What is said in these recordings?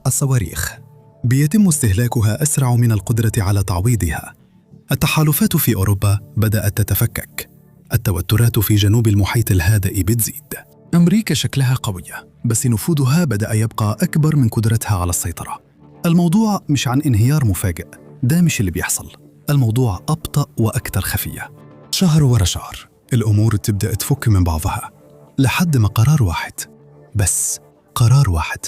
الصواريخ بيتم استهلاكها أسرع من القدرة على تعويضها. التحالفات في أوروبا بدأت تتفكك. التوترات في جنوب المحيط الهادئ بتزيد. أمريكا شكلها قوية، بس نفوذها بدأ يبقى أكبر من قدرتها على السيطرة. الموضوع مش عن انهيار مفاجئ، ده مش اللي بيحصل. الموضوع أبطأ وأكثر خفية. شهر ورا شهر الأمور تبدأ تفك من بعضها، لحد ما قرار واحد، بس قرار واحد،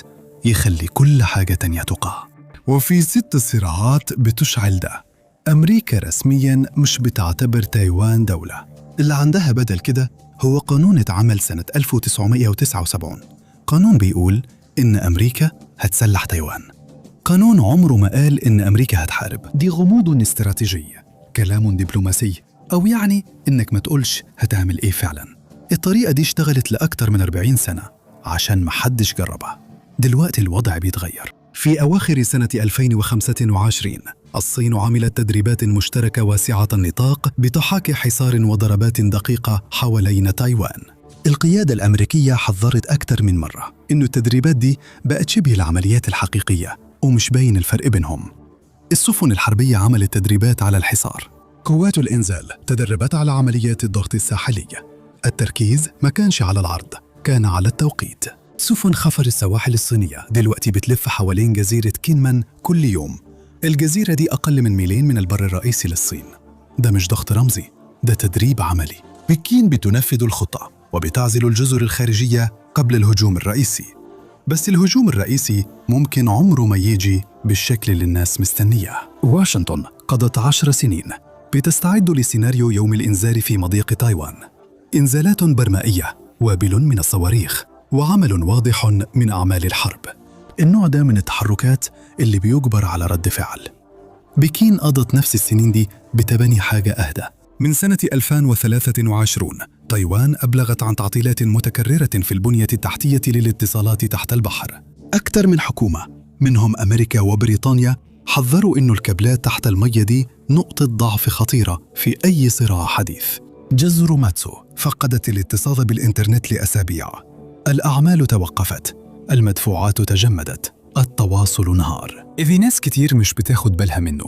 يخلي كل حاجة تانية تقع. وفي 6 صراعات بتشعل ده. أمريكا رسمياً مش بتعتبر تايوان دولة. اللي عندها بدل كده هو قانون اتعمل سنة 1979. قانون بيقول إن أمريكا هتسلح تايوان. قانون عمره ما قال إن أمريكا هتحارب. دي غموض استراتيجية، كلام دبلوماسي، أو يعني إنك ما تقولش هتعمل إيه فعلاً. الطريقة دي اشتغلت لأكتر من 40 سنة عشان محدش جربها. دلوقتي الوضع بيتغير. في أواخر سنة 2025 الصين عملت تدريبات مشتركة واسعة النطاق بتحاكي حصار وضربات دقيقة حوالين تايوان. القيادة الأمريكية حذرت أكثر من مرة إنه التدريبات دي بقت شبه العمليات الحقيقية ومش باين الفرق بينهم. السفن الحربية عملت تدريبات على الحصار. قوات الإنزال تدربت على عمليات الضغط الساحلية. التركيز ما كانش على العرض، كان على التوقيت. سفن خفر السواحل الصينية دلوقتي بتلف حوالين جزيرة كينمان كل يوم. الجزيرة دي أقل من ميلين من البر الرئيسي للصين. ده مش ضغط رمزي، ده تدريب عملي. بكين بتنفذ الخطة وبتعزل الجزر الخارجية قبل الهجوم الرئيسي. بس الهجوم الرئيسي ممكن عمره ما يجي بالشكل اللي الناس مستنياه. واشنطن قضت 10 سنين بتستعد لسيناريو يوم الإنذار في مضيق تايوان. إنزالات برمائية، وابل من الصواريخ، وعمل واضح من أعمال الحرب. النوع ده من التحركات اللي بيجبر على رد فعل. بكين قضت نفس السنين دي بتبني حاجة أهدى. من سنة 2023 تايوان أبلغت عن تعطيلات متكررة في البنية التحتية للاتصالات تحت البحر. أكثر من حكومة منهم أمريكا وبريطانيا حذروا إنه الكابلات تحت المية دي نقطة ضعف خطيرة في أي صراع حديث. جزر ماتسو فقدت الاتصال بالإنترنت لأسابيع. الأعمال توقفت، المدفوعات تجمدت، التواصل انهار. إذا ناس كتير مش بتاخد بالها منه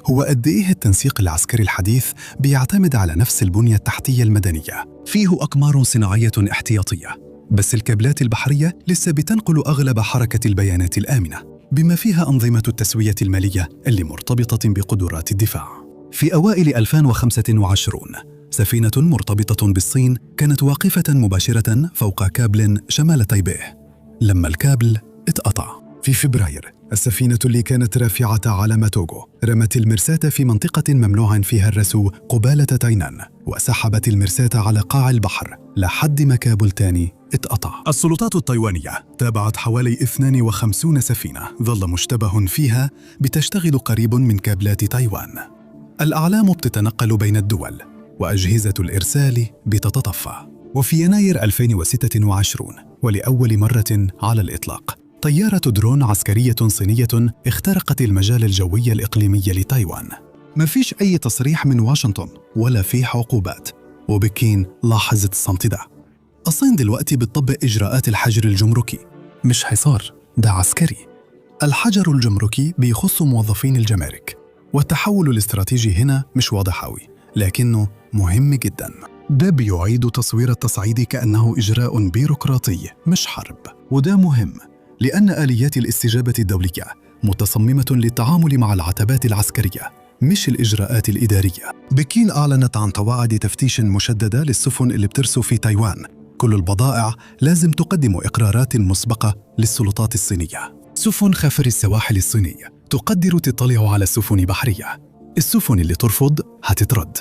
هو قد إيه التنسيق العسكري الحديث بيعتمد على نفس البنية التحتية المدنية. فيه أقمار صناعية احتياطية، بس الكابلات البحرية لسه بتنقل أغلب حركة البيانات الآمنة، بما فيها أنظمة التسوية المالية اللي مرتبطة بقدرات الدفاع. في أوائل 2025 سفينة مرتبطة بالصين كانت واقفة مباشرة فوق كابل شمال تايبيه لما الكابل اتقطع. في فبراير السفينة اللي كانت رافعة علم توغو رمت المرساة في منطقة ممنوع فيها الرسو قبالة تاينان، وسحبت المرساة على قاع البحر لحد ما كابل تاني اتقطع. السلطات التايوانية تابعت حوالي 52 سفينة ظل مشتبه فيها بتشتغل قريب من كابلات تايوان. الأعلام بتتنقل بين الدول وأجهزة الإرسال بتتطفى. وفي يناير 2026 ولأول مرة على الإطلاق طيارة درون عسكرية صينية اخترقت المجال الجوي الإقليمي لتايوان. ما فيش أي تصريح من واشنطن ولا في عقوبات، وبكين لاحظت الصمت ده. الصين دلوقتي بتطبق إجراءات الحجر الجمركي، مش حصار، ده عسكري. الحجر الجمركي بيخص موظفين الجمارك، والتحول الاستراتيجي هنا مش واضح أوي لكنه مهم جدا. ده بيعيد تصوير التصعيد كأنه إجراء بيروقراطي مش حرب، وده مهم لأن آليات الاستجابة الدولية متصممة للتعامل مع العتبات العسكرية مش الإجراءات الإدارية. بكين أعلنت عن قواعد تفتيش مشددة للسفن اللي بترسو في تايوان. كل البضائع لازم تقدم إقرارات مسبقة للسلطات الصينية. سفن خفر السواحل الصينية تقدر تطلع على سفن بحرية. السفن اللي ترفض هتترد.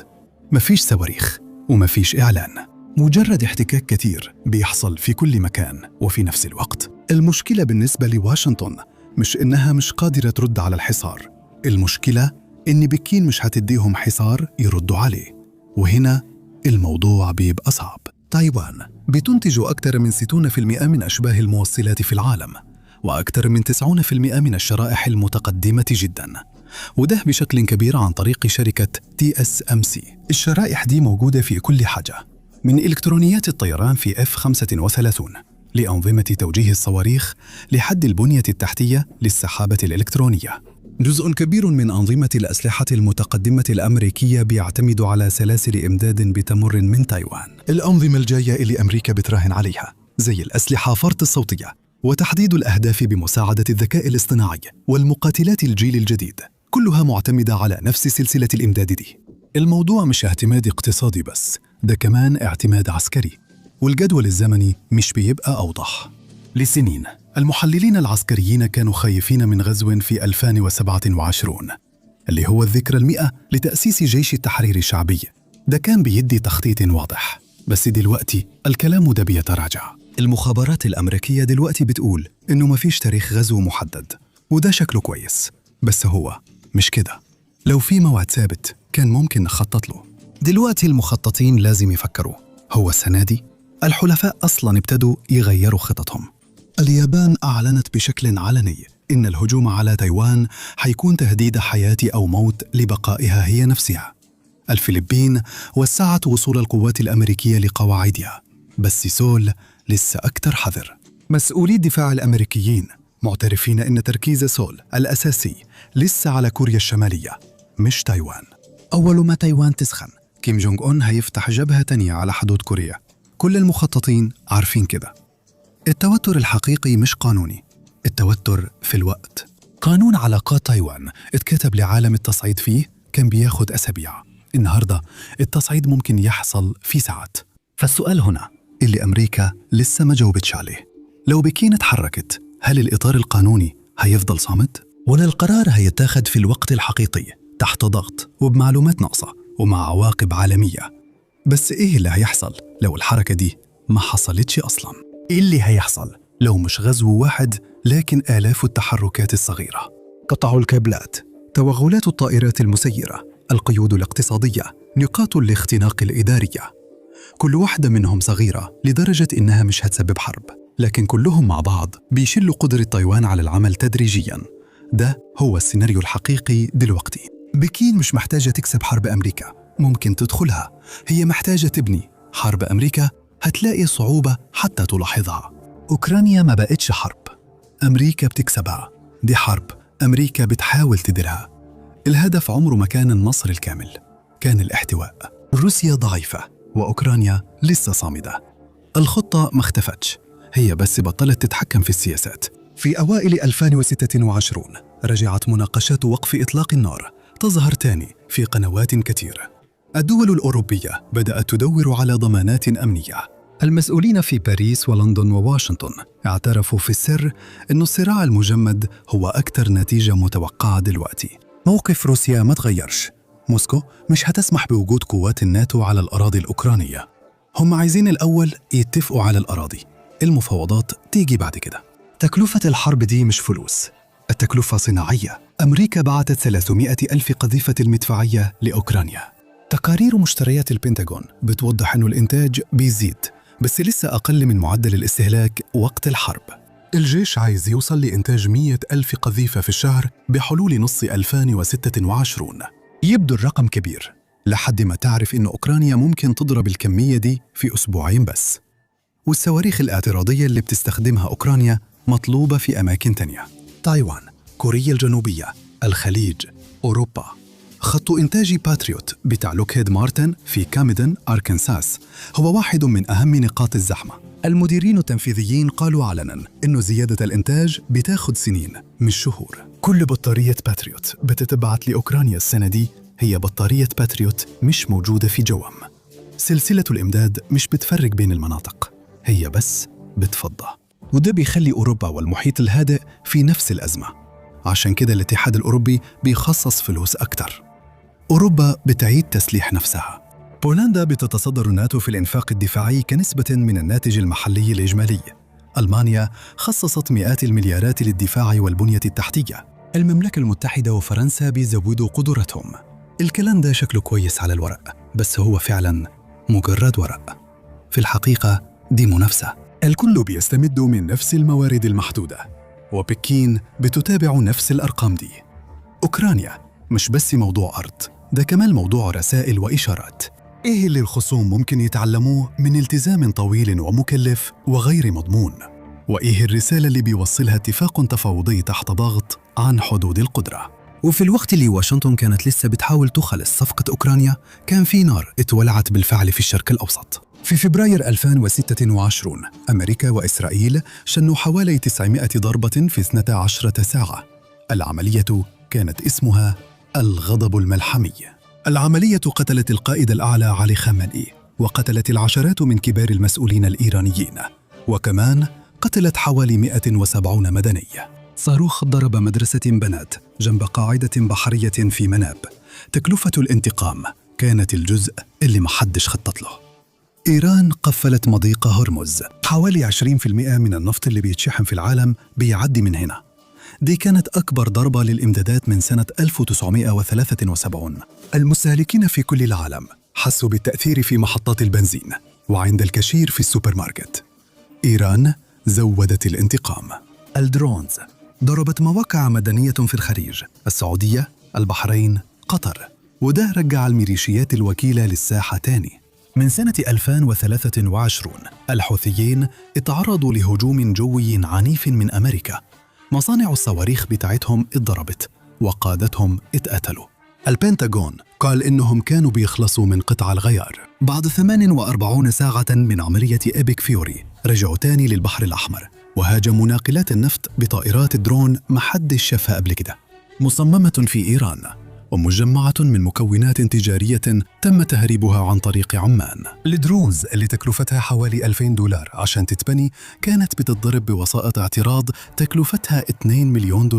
مفيش صواريخ ومفيش إعلان، مجرد احتكاك كتير بيحصل في كل مكان وفي نفس الوقت. المشكلة بالنسبة لواشنطن مش إنها مش قادرة ترد على الحصار، المشكلة إن بكين مش هتديهم حصار يردوا عليه، وهنا الموضوع بيبقى صعب. تايوان بتنتج أكثر من 60% من أشباه الموصلات في العالم، وأكثر من 90% من الشرائح المتقدمة جداً، وده بشكل كبير عن طريق شركة TSMC. الشرائح دي موجودة في كل حاجة، من إلكترونيات الطيران في F-35 لأنظمة توجيه الصواريخ لحد البنية التحتية للسحابة الإلكترونية. جزء كبير من أنظمة الأسلحة المتقدمة الأمريكية بيعتمد على سلاسل إمداد بتمر من تايوان. الأنظمة الجاية اللي أمريكا بتراهن عليها زي الأسلحة فرط الصوتية وتحديد الأهداف بمساعدة الذكاء الاصطناعي والمقاتلات الجيل الجديد، كلها معتمدة على نفس سلسلة الإمداد دي. الموضوع مش اعتماد اقتصادي بس، ده كمان اعتماد عسكري، والجدول الزمني مش بيبقى أوضح. لسنين المحللين العسكريين كانوا خايفين من غزو في 2027 اللي هو الذكرى 100 لتأسيس جيش التحرير الشعبي. ده كان بيدي تخطيط واضح، بس دلوقتي الكلام ده بيتراجع. المخابرات الأمريكية دلوقتي بتقول إنه مفيش تاريخ غزو محدد، وده شكله كويس، بس هو مش كده. لو في موعد ثابت كان ممكن نخطط له. دلوقتي المخططين لازم يفكروا، هو السنة دي الحلفاء أصلاً ابتدوا يغيروا خططهم. اليابان أعلنت بشكل علني إن الهجوم على تايوان حيكون تهديد حياة أو موت لبقائها هي نفسها. الفلبين وسعت وصول القوات الأمريكية لقواعدها، بس سول لسه أكثر حذر. مسؤولي الدفاع الأمريكيين معترفين إن تركيز سول الأساسي لسه على كوريا الشمالية مش تايوان. أول ما تايوان تسخن كيم جونغ أون هيفتح جبهة تانية على حدود كوريا. كل المخططين عارفين كده. التوتر الحقيقي مش قانوني، التوتر في الوقت. قانون علاقات تايوان اتكتب لعالم التصعيد فيه كان بياخد أسابيع، النهاردة التصعيد ممكن يحصل في ساعات. فالسؤال هنا اللي أمريكا لسه ما جاوبتش عليه، لو بكين اتحركت هل الإطار القانوني هيفضل صامت؟ ولا القرار هيتاخد في الوقت الحقيقي تحت ضغط وبمعلومات ناقصة ومع عواقب عالمية؟ بس إيه اللي هيحصل لو الحركة دي ما حصلتش أصلاً؟ إيه اللي هيحصل لو مش غزو واحد لكن آلاف التحركات الصغيرة؟ قطع الكابلات، توغلات الطائرات المسيرة، القيود الاقتصادية، نقاط الاختناق الإدارية. كل واحدة منهم صغيرة لدرجة إنها مش هتسبب حرب، لكن كلهم مع بعض بيشلوا قدرة تايوان على العمل تدريجياً. ده هو السيناريو الحقيقي دلوقتي. بكين مش محتاجة تكسب حرب أمريكا، ممكن تدخلها. هي محتاجة تبني. حرب أمريكا هتلاقي صعوبة حتى تلاحظها. أوكرانيا ما بقتش حرب، أمريكا بتكسبها. دي حرب أمريكا بتحاول تديرها. الهدف عمره ما كان النصر الكامل، كان الاحتواء. روسيا ضعيفة وأوكرانيا لسه صامدة. الخطة ما اختفتش، هي بس بطلت تتحكم في السياسات. في أوائل 2026 رجعت مناقشات وقف إطلاق النار تظهر تاني في قنوات كثيرة. الدول الأوروبية بدأت تدور على ضمانات أمنية. المسؤولين في باريس ولندن وواشنطن اعترفوا في السر أن الصراع المجمد هو أكثر نتيجة متوقعة دلوقتي. موقف روسيا ما تغيرش، موسكو مش هتسمح بوجود قوات الناتو على الأراضي الأوكرانية. هم عايزين الأول يتفقوا على الأراضي، المفاوضات تيجي بعد كده. تكلفة الحرب دي مش فلوس، التكلفة صناعية. أمريكا بعتت 300 ألف قذيفة المدفعية لأوكرانيا. تقارير مشتريات البنتاغون بتوضح أنه الإنتاج بيزيد، بس لسه أقل من معدل الاستهلاك وقت الحرب. الجيش عايز يوصل لإنتاج 100 ألف قذيفة في الشهر بحلول نص 2026. يبدو الرقم كبير، لحد ما تعرف إن أوكرانيا ممكن تضرب الكمية دي في أسبوعين بس. والصواريخ الاعتراضية اللي بتستخدمها أوكرانيا مطلوبة في أماكن تانية: تايوان، كوريا الجنوبية، الخليج، أوروبا. خط إنتاج باتريوت بتاع لوكهيد مارتن في كاميدن، أركنساس هو واحد من أهم نقاط الزحمة. المديرين التنفيذيين قالوا علناً إنه زيادة الإنتاج بتاخد سنين مش شهور. كل بطارية باتريوت بتتبعت لأوكرانيا السنة دي هي بطارية باتريوت مش موجودة في جوهم. سلسلة الإمداد مش بتفرق بين المناطق، هي بس بتفضى. وده بيخلي أوروبا والمحيط الهادئ في نفس الأزمة. عشان كده الاتحاد الأوروبي بيخصص فلوس أكتر. أوروبا بتعيد تسليح نفسها. بولندا بتتصدر الناتو في الإنفاق الدفاعي كنسبة من الناتج المحلي الإجمالي. ألمانيا خصصت مئات المليارات للدفاع والبنية التحتية. المملكة المتحدة وفرنسا بيزودوا قدرتهم. الكلام ده شكله كويس على الورق، بس هو فعلاً مجرد ورق. في الحقيقة دي منافسة، الكل بيستمد من نفس الموارد المحدودة، وبكين بتتابع نفس الأرقام دي. أوكرانيا مش بس موضوع أرض، ده كمان موضوع رسائل وإشارات. إيه اللي الخصوم ممكن يتعلموه من التزام طويل ومكلف وغير مضمون؟ وإيه الرسالة اللي بيوصلها اتفاق تفاوضي تحت ضغط عن حدود القدرة؟ وفي الوقت اللي واشنطن كانت لسه بتحاول تخلص صفقة أوكرانيا، كان في نار اتولعت بالفعل في الشرق الأوسط. في فبراير 2026 أمريكا وإسرائيل شنوا حوالي 900 ضربة في 12 ساعة. العملية كانت اسمها الغضب الملحمي. العملية قتلت القائد الأعلى علي خامنئي، وقتلت العشرات من كبار المسؤولين الإيرانيين، وكمان قتلت حوالي 170 مدني. صاروخ ضرب مدرسة بنات جنب قاعدة بحرية في مناب. تكلفة الانتقام كانت الجزء اللي محدش خطط له. إيران قفلت مضيق هرمز، حوالي 20% من النفط اللي بيتشحن في العالم بيعدي من هنا. دي كانت أكبر ضربة للإمدادات من سنة 1973. المستهلكين في كل العالم حسوا بالتأثير في محطات البنزين وعند الكاشير في السوبر ماركت. إيران زودت الانتقام. الدرونز ضربت مواقع مدنية في الخليج، السعودية، البحرين، قطر، وده رجع الميليشيات الوكيلة للساحة تاني. من سنة 2023 الحوثيين اتعرضوا لهجوم جوي عنيف من أمريكا. مصانع الصواريخ بتاعتهم اتضربت وقادتهم اتقتلوا. البنتاغون قال إنهم كانوا بيخلصوا من قطع الغيار. بعد 48 ساعة من عملية إيبك فيوري رجعوا تاني للبحر الأحمر وهاجموا ناقلات النفط بطائرات درون محدش شافها قبل كده، مصممة في إيران ومجمعة من مكونات تجارية تم تهريبها عن طريق عمان. الدرونز اللي تكلفتها حوالي $2000 عشان تتبني كانت بتتضرب بوسائط اعتراض تكلفتها $2 مليون.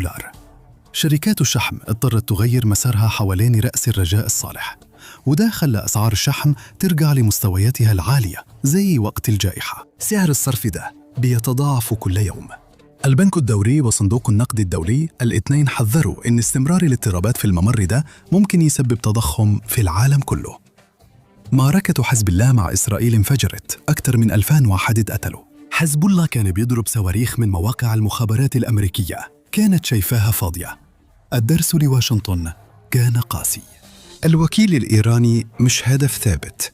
شركات الشحن اضطرت تغير مسارها حوالين رأس الرجاء الصالح، وده خلى أسعار الشحن ترجع لمستوياتها العالية زي وقت الجائحة. سعر الصرف ده بيتضاعف كل يوم. البنك الدولي وصندوق النقد الدولي الاثنين حذروا إن استمرار الاضطرابات في الممر ده ممكن يسبب تضخم في العالم كله. معركة حزب الله مع إسرائيل انفجرت، أكثر من 2000 واحد اتقتلوا. حزب الله كان بيضرب صواريخ من مواقع المخابرات الأمريكية، كانت شايفاها فاضية. الدرس لواشنطن كان قاسي. الوكيل الإيراني مش هدف ثابت،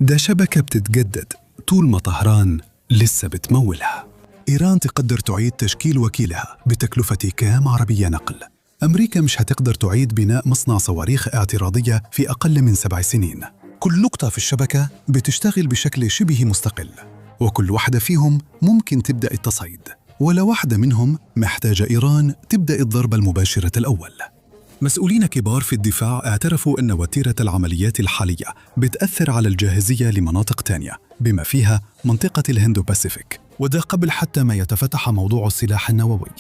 ده شبكة بتتجدد طول ما طهران لسه بتمولها. إيران تقدر تعيد تشكيل وكيلها بتكلفة كام عربية نقل. أمريكا مش هتقدر تعيد بناء مصنع صواريخ اعتراضية في أقل من 7 سنين. كل نقطة في الشبكة بتشتغل بشكل شبه مستقل، وكل واحدة فيهم ممكن تبدأ التصعيد، ولا واحدة منهم محتاجة إيران تبدأ الضربة المباشرة الأول. مسؤولين كبار في الدفاع اعترفوا أن وتيرة العمليات الحالية بتأثر على الجاهزية لمناطق تانية بما فيها منطقة الهندو باسيفيك، وده قبل حتى ما يتفتح موضوع السلاح النووي.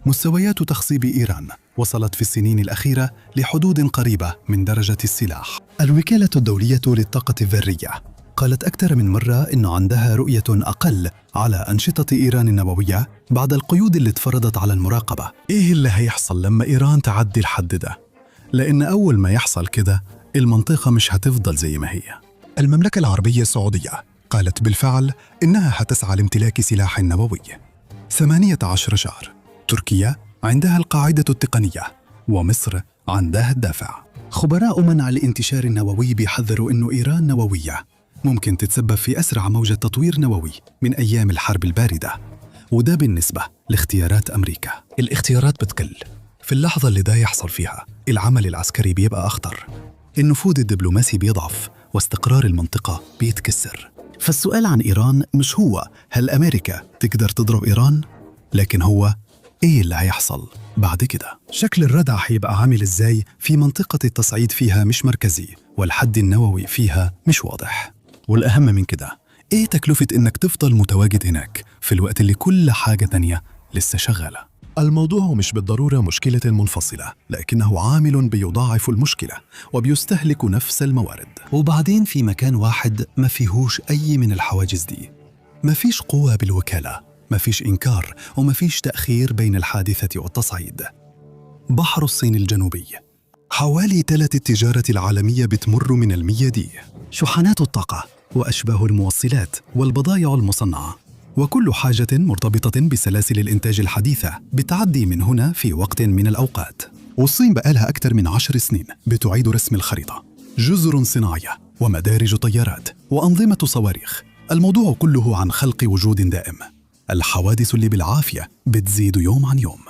مستويات تخصيب إيران وصلت في السنين الأخيرة لحدود قريبة من درجة السلاح. الوكالة الدولية للطاقة الذرية قالت أكثر من مرة إن عندها رؤية أقل على أنشطة إيران النووية بعد القيود اللي اتفرضت على المراقبة. إيه اللي هيحصل لما إيران تعدي الحد ده؟ لأن أول ما يحصل كده المنطقة مش هتفضل زي ما هي. المملكة العربية السعودية قالت بالفعل إنها هتسعى لامتلاك سلاح نووي. 18 شهر. تركيا عندها القاعدة التقنية، ومصر عندها الدافع. خبراء منع الانتشار النووي بيحذروا إنه إيران نووية ممكن تتسبب في أسرع موجة تطوير نووي من أيام الحرب الباردة، وده بالنسبة لاختيارات أمريكا. الاختيارات بتقل في اللحظة اللي ده يحصل فيها. العمل العسكري بيبقى أخطر، النفوذ الدبلوماسي بيضعف، واستقرار المنطقة بيتكسر. فالسؤال عن إيران مش هو هل أمريكا تقدر تضرب إيران، لكن هو إيه اللي هيحصل بعد كده؟ شكل الردع هيبقى عامل إزاي في منطقة التصعيد فيها مش مركزي والحد النووي فيها مش واضح؟ والأهم من كده، إيه تكلفة إنك تفضل متواجد هناك في الوقت اللي كل حاجة تانية لسه شغالة؟ الموضوع مش بالضرورة مشكلة منفصلة، لكنه عامل بيضاعف المشكلة وبيستهلك نفس الموارد. وبعدين في مكان واحد ما فيهوش أي من الحواجز دي، ما فيش قوة بالوكالة، ما فيش إنكار، وما فيش تأخير بين الحادثة والتصعيد. بحر الصين الجنوبي، حوالي 3 التجارة العالمية بتمر من المياه دي، شحنات الطاقة وأشباه الموصلات والبضائع المصنعة، وكل حاجة مرتبطة بسلاسل الإنتاج الحديثة بتعدي من هنا في وقت من الأوقات. والصين بقالها أكثر من 10 سنين بتعيد رسم الخريطة. جزر صناعية ومدارج طيارات وأنظمة صواريخ. الموضوع كله عن خلق وجود دائم. الحوادث اللي بالعافية بتزيد يوم عن يوم.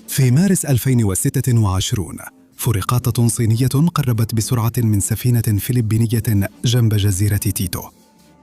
في مارس 2026 فرقاطة صينية قربت بسرعة من سفينة فلبينية جنب جزيرة تيتو.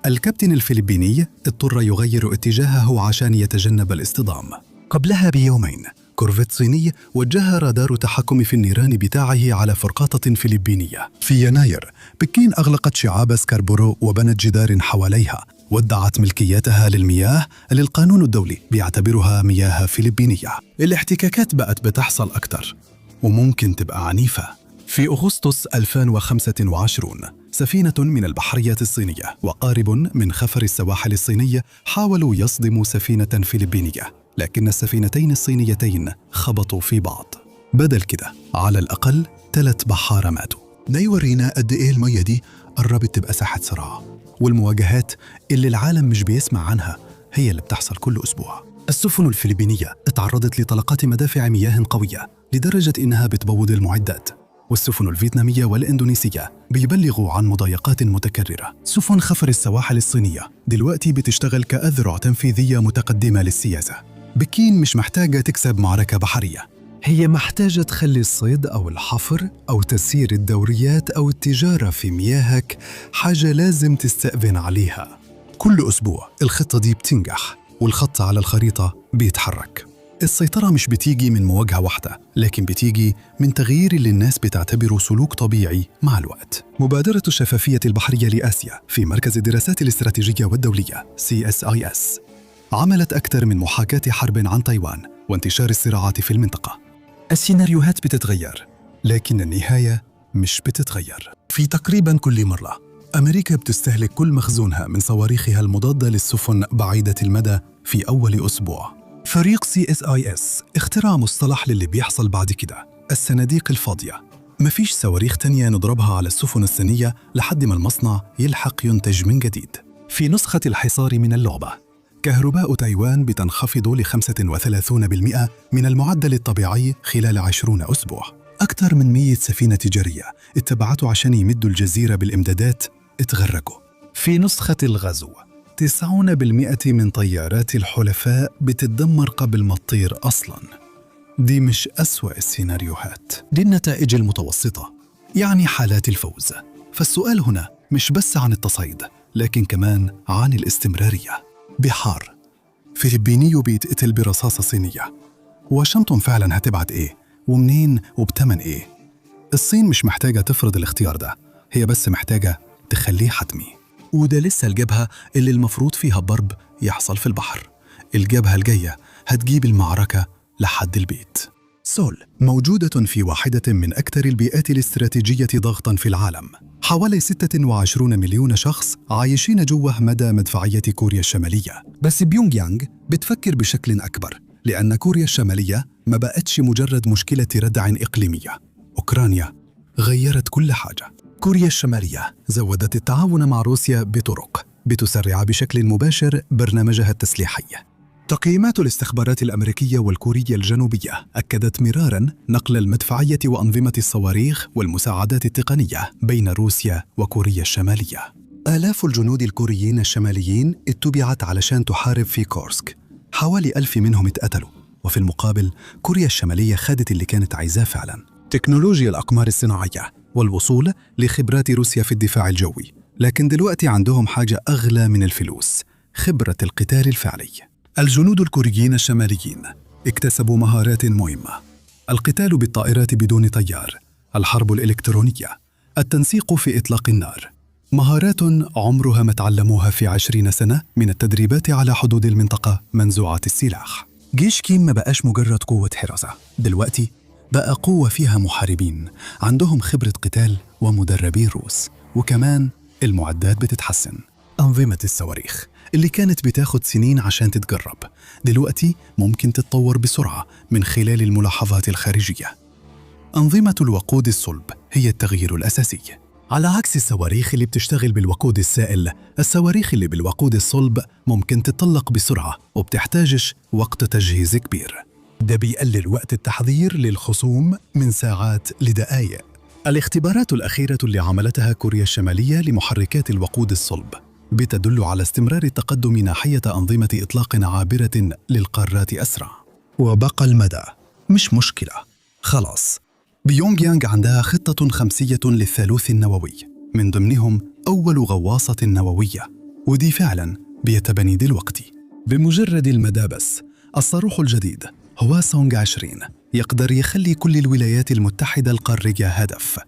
الكابتن الفلبيني اضطر يغير اتجاهه عشان يتجنب الاصطدام. قبلها بيومين كورفيت صيني وجه رادار تحكم في النيران بتاعه على فرقاطة فلبينية. في يناير بكين أغلقت شعاب سكاربورو وبنت جدار حواليها وادعت ملكيتها للمياه اللي القانون الدولي بيعتبرها مياه فلبينية. الاحتكاكات بقت بتحصل أكتر وممكن تبقى عنيفة. في أغسطس 2025 سفينة من البحرية الصينية وقارب من خفر السواحل الصينية حاولوا يصدموا سفينة فلبينية، لكن السفينتين الصينيتين خبطوا في بعض. بدل كده على الأقل 3 بحارة ماتوا. ده يورينا قد إيه المية دي قربت تبقى ساحة صراع، والمواجهات اللي العالم مش بيسمع عنها هي اللي بتحصل كل أسبوع. السفن الفلبينية اتعرضت لطلقات مدافع مياه قوية لدرجة إنها بتبوظ المعدات، والسفن الفيتنامية والإندونيسية بيبلغوا عن مضايقات متكررة. سفن خفر السواحل الصينية دلوقتي بتشتغل كأذرع تنفيذية متقدمة للسياسة. بكين مش محتاجة تكسب معركة بحرية، هي محتاجة تخلي الصيد أو الحفر أو تسيير الدوريات أو التجارة في مياهك حاجة لازم تستأذن عليها. كل أسبوع الخطة دي بتنجح والخط على الخريطة بيتحرك. السيطرة مش بتيجي من مواجهة واحدة، لكن بتيجي من تغيير اللي الناس بتعتبره سلوك طبيعي مع الوقت. مبادرة الشفافية البحرية لآسيا في مركز الدراسات الاستراتيجية والدولية CSIS عملت أكثر من محاكاة حرب عن تايوان وانتشار الصراعات في المنطقة. السيناريوهات بتتغير، لكن النهاية مش بتتغير. في تقريباً كل مرة أمريكا بتستهلك كل مخزونها من صواريخها المضادة للسفن بعيدة المدى في أول أسبوع. فريق CSIS اخترع مصطلح للي بيحصل بعد كده: الصناديق الفاضية. مفيش صواريخ تانية نضربها على السفن الصينية لحد ما المصنع يلحق ينتج من جديد. في نسخة الحصار من اللعبة، كهرباء تايوان بتنخفض ل 35% من المعدل الطبيعي خلال 20 أسبوع. أكثر من 100 سفينة تجارية اتبعتوا عشان يمدوا الجزيرة بالإمدادات اتغرقوا. في نسخة الغزو 90% من طيارات الحلفاء بتتدمر قبل ما تطير أصلاً. دي مش أسوأ السيناريوهات، دي النتائج المتوسطة، يعني حالات الفوز. فالسؤال هنا مش بس عن التصعيد، لكن كمان عن الاستمرارية. بحار فلبيني بيتقتل برصاصة صينية، واشنطن فعلاً هتبعت إيه؟ ومنين؟ وبتمن إيه؟ الصين مش محتاجة تفرض الاختيار ده، هي بس محتاجة تخليه حتمي. وده لسه الجبهة اللي المفروض فيها ضرب يحصل في البحر. الجبهة الجاية هتجيب المعركة لحد البيت. سول موجودة في واحدة من أكثر البيئات الاستراتيجية ضغطاً في العالم. حوالي 26 مليون شخص عايشين جوه مدى مدفعية كوريا الشمالية. بس بيونغ يانغ بتفكر بشكل أكبر، لأن كوريا الشمالية ما بقتش مجرد مشكلة ردع إقليمية. أوكرانيا غيرت كل حاجة. كوريا الشمالية زودت التعاون مع روسيا بطرق بتسرع بشكل مباشر برنامجها التسليحي. تقييمات الاستخبارات الأمريكية والكورية الجنوبية أكدت مراراً نقل المدفعية وأنظمة الصواريخ والمساعدات التقنية بين روسيا وكوريا الشمالية. آلاف الجنود الكوريين الشماليين اتبعت علشان تحارب في كورسك. حوالي 1000 منهم اتقتلوا، وفي المقابل كوريا الشمالية خدت اللي كانت عايزاه فعلاً: تكنولوجيا الأقمار الصناعية والوصول لخبرات روسيا في الدفاع الجوي. لكن دلوقتي عندهم حاجة أغلى من الفلوس: خبرة القتال الفعلي. الجنود الكوريين الشماليين اكتسبوا مهارات مهمة: القتال بالطائرات بدون طيار، الحرب الإلكترونية، التنسيق في إطلاق النار. مهارات عمرها ما تعلموها في 20 سنة من التدريبات على حدود المنطقة منزوعة السلاح. جيش كيم ما بقاش مجرد قوة حراسة، دلوقتي بقى قوة فيها محاربين عندهم خبرة قتال ومدربين روس، وكمان المعدات بتتحسن. أنظمة الصواريخ اللي كانت بتاخد سنين عشان تتجرب دلوقتي ممكن تتطور بسرعة من خلال الملاحظات الخارجية. أنظمة الوقود الصلب هي التغيير الأساسي. على عكس الصواريخ اللي بتشتغل بالوقود السائل، الصواريخ اللي بالوقود الصلب ممكن تطلق بسرعة وبتحتاجش وقت تجهيز كبير. ده بيقلل وقت التحضير للخصوم من ساعات لدقائق. الاختبارات الأخيرة اللي عملتها كوريا الشمالية لمحركات الوقود الصلب بتدل على استمرار التقدم ناحية أنظمة إطلاق عابرة للقارات أسرع. وبقى المدى مش مشكلة، خلاص بيونغ يانغ عندها خطة خمسية للثالوث النووي، من ضمنهم أول غواصة نووية، ودي فعلاً بيتبني دلوقتي. بمجرد المدى بس، الصاروخ الجديد هواسونغ 20 يقدر يخلي كل الولايات المتحدة القارية هدف.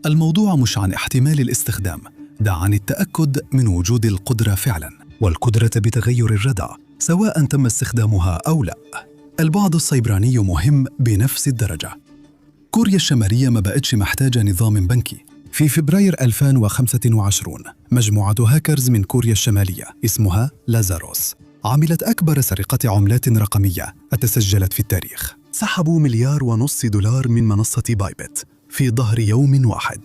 الموضوع مش عن احتمال الاستخدام، ده عن التأكد من وجود القدرة فعلاً، والقدرة بتغير الردع سواء تم استخدامها أو لا. البعد السيبراني مهم بنفس الدرجة. كوريا الشمالية ما بقتش محتاجة نظام بنكي. في فبراير 2025 مجموعة هاكرز من كوريا الشمالية اسمها لازاروس عملت أكبر سرقة عملات رقمية تسجلت في التاريخ. سحبوا $1.5 مليار من منصة بايبت في ظهر يوم واحد.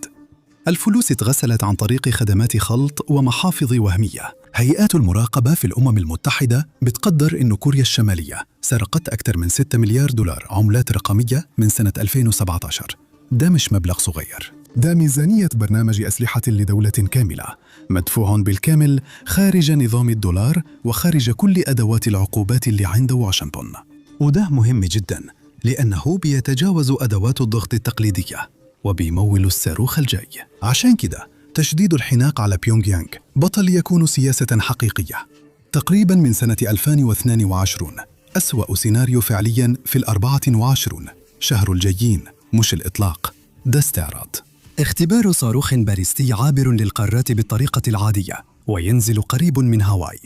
الفلوس اتغسلت عن طريق خدمات خلط ومحافظ وهمية. هيئات المراقبة في الأمم المتحدة بتقدر إن كوريا الشمالية سرقت أكثر من $6 مليار عملات رقمية من سنة 2017. ده مش مبلغ صغير، ده ميزانية برنامج أسلحة لدولة كاملة مدفوع بالكامل خارج نظام الدولار وخارج كل أدوات العقوبات اللي عند واشنطن. وده مهم جدا لأنه بيتجاوز أدوات الضغط التقليدية وبيمول الصاروخ الجاي. عشان كده تشديد الحناق على بيونغ يانغ بطل يكون سياسة حقيقية. تقريبا من سنة 2022 أسوأ سيناريو فعليا في 24 شهر الجايين مش الإطلاق، ده استعراض. اختبار صاروخ باليستي عابر للقارات بالطريقة العادية وينزل قريب من هاواي.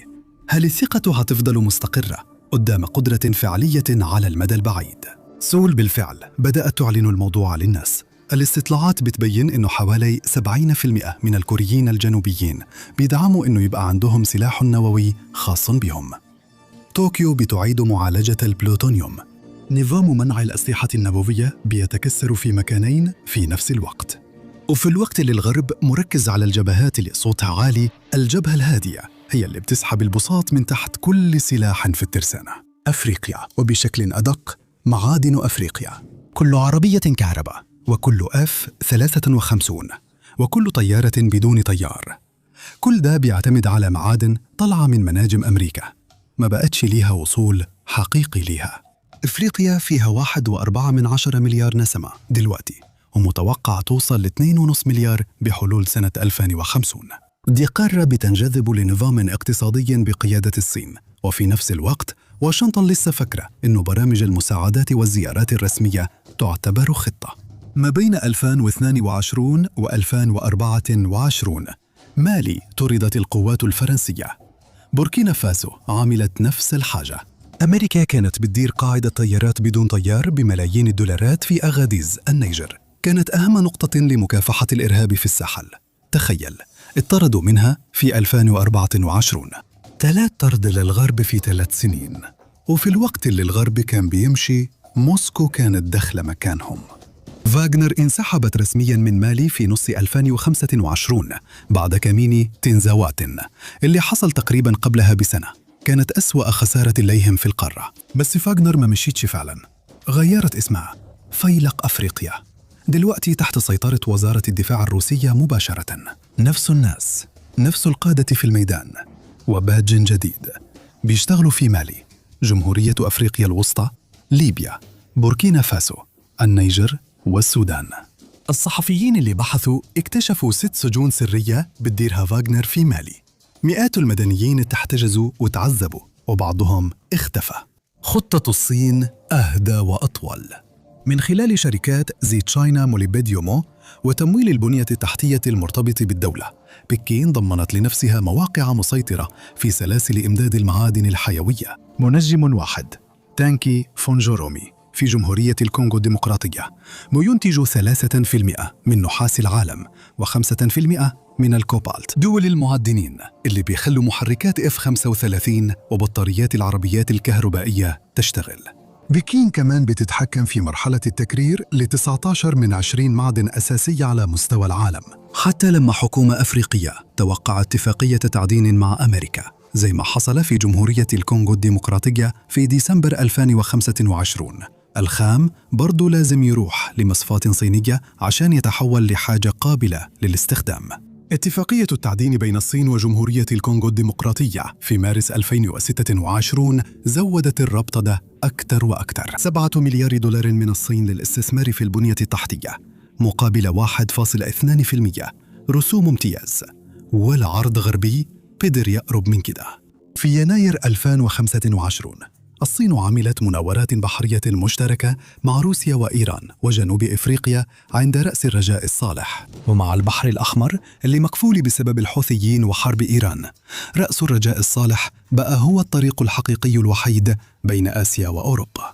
هل الثقة هتفضل مستقرة قدام قدرة فعلية على المدى البعيد؟ سول بالفعل بدأت تعلن الموضوع للناس. الاستطلاعات بتبين إنه حوالي 70% من الكوريين الجنوبيين بيدعموا إنه يبقى عندهم سلاح نووي خاص بهم. طوكيو بتعيد معالجة البلوتونيوم. نظام منع الأسلحة النووية بيتكسر في مكانين في نفس الوقت. وفي الوقت اللي الغرب مركز على الجبهات اللي صوتها عالي، الجبهة الهادية هي اللي بتسحب البساط من تحت كل سلاح في الترسانة. أفريقيا، وبشكل أدق معادن أفريقيا، كل عربية كهرباء، وكل F-53، وكل طيارة بدون طيار. كل ده بيعتمد على معادن طالعة من مناجم أمريكا ما بقتش ليها وصول حقيقي ليها. إفريقيا فيها 1.4 مليار نسمة دلوقتي، ومتوقع توصل ل2.5 مليار بحلول سنة 2050. دي قارة بتنجذب لنظام اقتصادي بقيادة الصين، وفي نفس الوقت واشنطن لسه فاكرة إنه برامج المساعدات والزيارات الرسمية تعتبر خطة. ما بين 2022 و2024 مالي طردت القوات الفرنسية. بوركينا فاسو عملت نفس الحاجة. أمريكا كانت بتدير قاعدة طيارات بدون طيار بملايين الدولارات في أغاديز النيجر، كانت أهم نقطة لمكافحة الإرهاب في الساحل. تخيل، اطردوا منها في 2024. 3 طرد للغرب في 3 سنين. وفي الوقت اللي الغرب كان بيمشي، موسكو كانت داخلة مكانهم. فاغنر انسحبت رسمياً من مالي في نص 2025 بعد كمين تنزواتن اللي حصل تقريباً قبلها بسنة. كانت أسوأ خسارة ليهم في القارة. بس فاغنر ما مشيتش فعلاً، غيرت اسمها فيلق أفريقيا، دلوقتي تحت سيطرة وزارة الدفاع الروسية مباشرة. نفس الناس، نفس القادة في الميدان، وباج جديد. بيشتغلوا في مالي، جمهورية أفريقيا الوسطى، ليبيا، بوركينا فاسو، النيجر والسودان. الصحفيين اللي بحثوا اكتشفوا 6 سجون سرية بتديرها فاغنر في مالي. مئات المدنيين تحتجزوا وتعذبوا، وبعضهم اختفى. خطة الصين أهدى وأطول، من خلال شركات زي تشاينا موليبيديومو وتمويل البنية التحتية المرتبط بالدولة. بكين ضمنت لنفسها مواقع مسيطرة في سلاسل إمداد المعادن الحيوية. منجم واحد، تانكي فونجورومي، في جمهورية الكونغو الديمقراطية، بينتج 3% من نحاس العالم و5% من الكوبالت. دول المعدنين اللي بيخلوا محركات F-35 وبطاريات العربيات الكهربائية تشتغل. بكين كمان بتتحكم في مرحلة التكرير ل19 من 20 معدن أساسية على مستوى العالم. حتى لما حكومة أفريقية توقع اتفاقية تعدين مع أمريكا، زي ما حصل في جمهورية الكونغو الديمقراطية في ديسمبر 2025، الخام برضو لازم يروح لمصفاة صينية عشان يتحول لحاجة قابلة للاستخدام. اتفاقية التعدين بين الصين وجمهورية الكونغو الديمقراطية في مارس 2026 زودت الربط ده أكثر وأكثر. 7 مليار دولار من الصين للاستثمار في البنية التحتية مقابل 1.2% رسوم امتياز، والعرض غربي قدر يقرب من كده. في يناير 2025 الصين عملت مناورات بحرية مشتركة مع روسيا وإيران وجنوب إفريقيا عند رأس الرجاء الصالح، ومع البحر الأحمر اللي مقفول بسبب الحوثيين وحرب إيران. رأس الرجاء الصالح بقى هو الطريق الحقيقي الوحيد بين آسيا وأوروبا.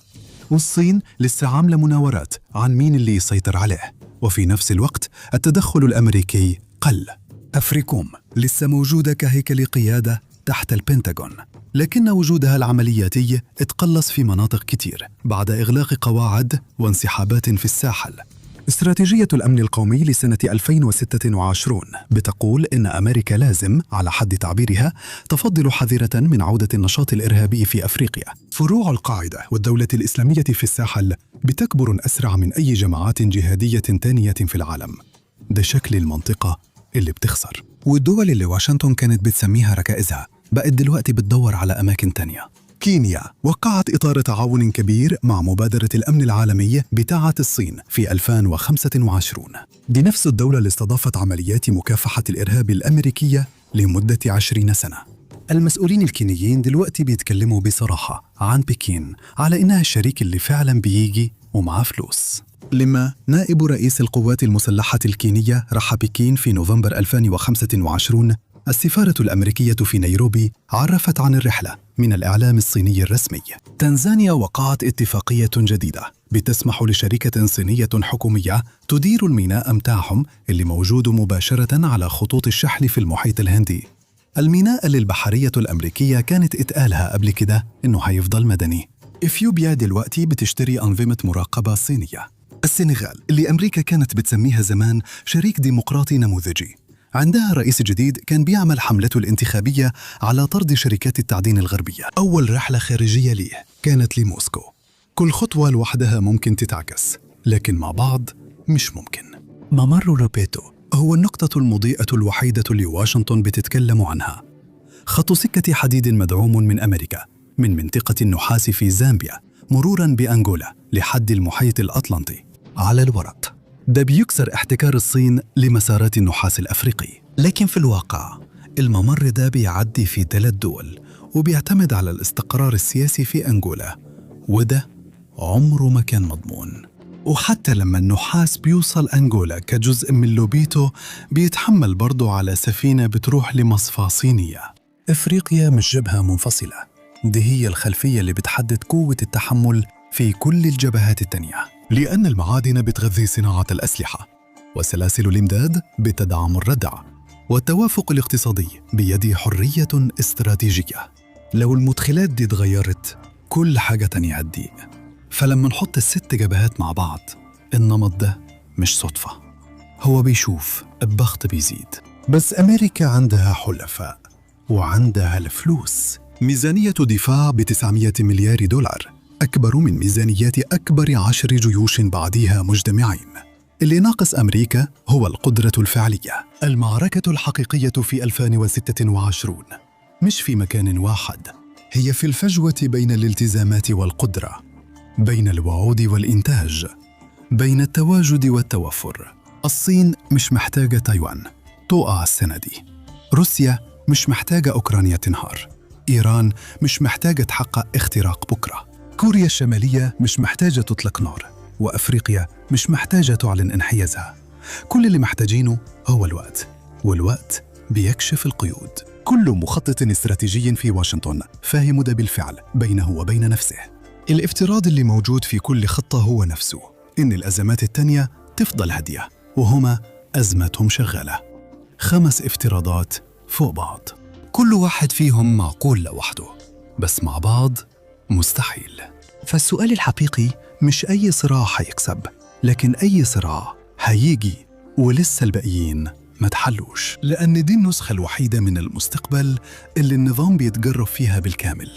والصين لسه عاملة مناورات عن مين اللي يسيطر عليه، وفي نفس الوقت التدخل الأمريكي قل. أفريكوم لسه موجودة كهيكل قيادة تحت البنتاغون، لكن وجودها العملياتي اتقلص في مناطق كتير بعد إغلاق قواعد وانسحابات في الساحل. استراتيجية الأمن القومي لسنة 2026 بتقول إن أمريكا لازم، على حد تعبيرها، تفضل حذرة من عودة النشاط الإرهابي في أفريقيا. فروع القاعدة والدولة الإسلامية في الساحل بتكبر أسرع من أي جماعات جهادية تانية في العالم. ده شكل المنطقة اللي بتخسر، والدول اللي واشنطن كانت بتسميها ركائزها بقت دلوقتي بتدور على أماكن تانية. كينيا وقعت إطار تعاون كبير مع مبادرة الأمن العالمي بتاعة الصين في 2025. دي نفس الدولة اللي استضافت عمليات مكافحة الإرهاب الأمريكية لمدة 20 سنة. المسؤولين الكينيين دلوقتي بيتكلموا بصراحة عن بكين على إنها الشريك اللي فعلا بيجي ومعاه فلوس. لما نائب رئيس القوات المسلحة الكينية راح بكين في نوفمبر 2025، السفارة الأمريكية في نيروبي عرفت عن الرحلة من الإعلام الصيني الرسمي. تنزانيا وقعت اتفاقية جديدة بتسمح لشركة صينية حكومية تدير الميناء متاعهم اللي موجود مباشرة على خطوط الشحن في المحيط الهندي. الميناء اللي البحرية الأمريكية كانت اتقالها قبل كده إنه هيفضل مدني. إثيوبيا دلوقتي بتشتري أنظمة مراقبة صينية. السنغال اللي أمريكا كانت بتسميها زمان شريك ديمقراطي نموذجي، عندها رئيس جديد كان بيعمل حملته الانتخابية على طرد شركات التعدين الغربية. أول رحلة خارجية ليه كانت لموسكو. كل خطوة لوحدها ممكن تتعكس، لكن مع بعض مش ممكن. ممر روبيتو هو النقطة المضيئة الوحيدة اللي واشنطن بتتكلم عنها. خط سكة حديد مدعوم من أمريكا من منطقة النحاس في زامبيا مروراً بأنغولا لحد المحيط الأطلنطي على الورق. ده بيكسر احتكار الصين لمسارات النحاس الأفريقي، لكن في الواقع الممر ده بيعدي في 3 دول وبيعتمد على الاستقرار السياسي في أنغولا، وده عمره ما كان مضمون. وحتى لما النحاس بيوصل أنغولا كجزء من لوبيتو بيتحمل برضو على سفينة بتروح لمصفى صينية. أفريقيا مش جبهة منفصلة، دي هي الخلفية اللي بتحدد قوة التحمل في كل الجبهات التانية، لأن المعادن بتغذي صناعة الأسلحة، وسلاسل الإمداد بتدعم الردع، والتوافق الاقتصادي بيد حرية استراتيجية. لو المدخلات دي اتغيرت كل حاجة تانية هتضيق. فلما نحط ال6 جبهات مع بعض، النمط ده مش صدفة، هو بيشوف الضغط بيزيد. بس أمريكا عندها حلفاء وعندها الفلوس. ميزانية دفاع ب900 مليار دولار، أكبر من ميزانيات أكبر 10 جيوش بعدها مجتمعين. اللي ناقص أمريكا هو القدرة الفعلية. المعركة الحقيقية في 2026 مش في مكان واحد، هي في الفجوة بين الالتزامات والقدرة، بين الوعود والإنتاج، بين التواجد والتوفر. الصين مش محتاجة تايوان تقع السنة دي، روسيا مش محتاجة أوكرانيا تنهار، إيران مش محتاجة تحقق اختراق بكرة، كوريا الشمالية مش محتاجة تطلق نار، وأفريقيا مش محتاجة تعلن انحيازها. كل اللي محتاجينه هو الوقت، والوقت بيكشف القيود. كل مخطط استراتيجي في واشنطن فاهم ده بالفعل بينه وبين نفسه. الافتراض اللي موجود في كل خطة هو نفسه، إن الأزمات التانية تفضل هادية وهما أزمتهم شغالة. 5 افتراضات فوق بعض، كل واحد فيهم معقول لوحده، بس مع بعض مستحيل. فالسؤال الحقيقي مش أي صراع هيكسب، لكن أي صراع هيجي ولسه الباقيين ما تحلوش، لأن دي النسخة الوحيدة من المستقبل اللي النظام بيتجرب فيها بالكامل،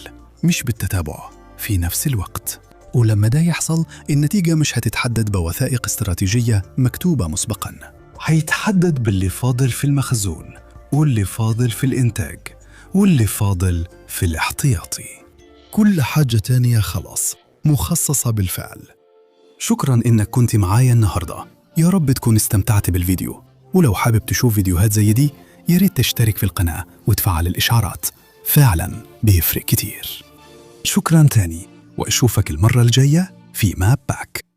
مش بالتتابع في نفس الوقت. ولما ده يحصل النتيجة مش هتتحدد بوثائق استراتيجية مكتوبة مسبقاً، هيتحدد باللي فاضل في المخزون واللي فاضل في الإنتاج واللي فاضل في الاحتياطي. كل حاجة تانية خلاص مخصصة بالفعل. شكراً إنك كنت معايا النهاردة، يا رب تكون استمتعت بالفيديو. ولو حابب تشوف فيديوهات زي دي ياريت تشترك في القناة وتفعل الإشعارات، فعلاً بيفرق كتير. شكراً تاني، وأشوفك المرة الجاية في ماب باك.